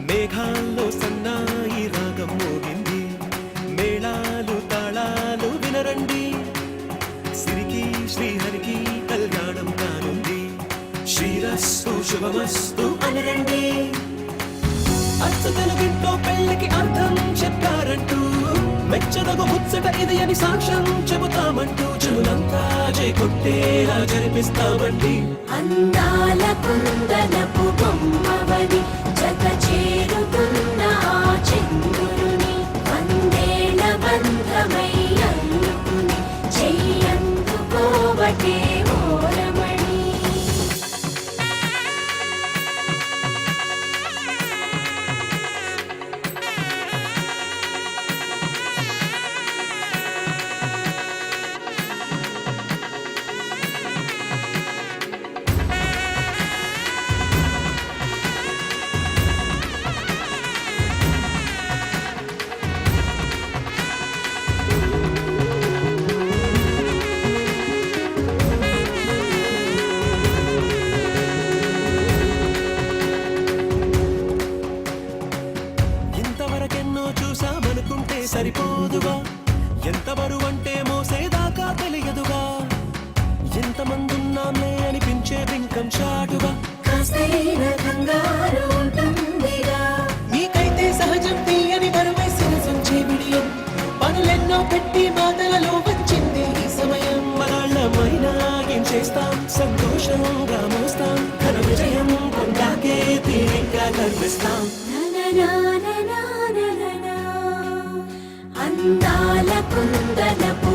మేఘాల్లో సన్నాయి రాగం మోగింది, మేళాలు తాళాలు వినరండి, సిరికి శ్రీహరికి కళ్యాణం కానుంది, శ్రీరస్తు శుభమస్తు అనరండి. అచ్చు తెలుగింట్లో పెళ్లికి అర్థం చెప్పారంటూ, మెచ్చదగు ముచ్చట ఇది అని సాక్ష్యం చెబుతామంటూ, జనులంతా జై కొట్టేలా జరిపిస్తామండి. అందాల కుందనపు బొమ్మవని జత చేరుతున్న ఆ చంద్రుని, వందేళ్ల బంధమై అల్లుకుని చెయ్యందుకోవటే ఓరమణి. ఇంతవరకెన్నో చూసామనుకుంటే సరిపోదుగా, ఎంత బరువంటే మోసేదాకా తెలియదుగా, ఎంతమందున్నాంలే అనిపించే బింకం చాటుగా, కాస్తైన కంగారు ఉంటుందిగా, నీకైతే సహజం తీయని బరువేసిన సంచే విడియం, పనులెన్నో పెట్టి మాటలలో వచ్చింది ఈ సమయం. మనాళ్ళమైనా ఏం చేస్తాం, సంతోషంగా మోస్తాం, ఘన విజయం పొందాకే తీరిగ్గా కనిపిస్తాం. అందాల కుందనపు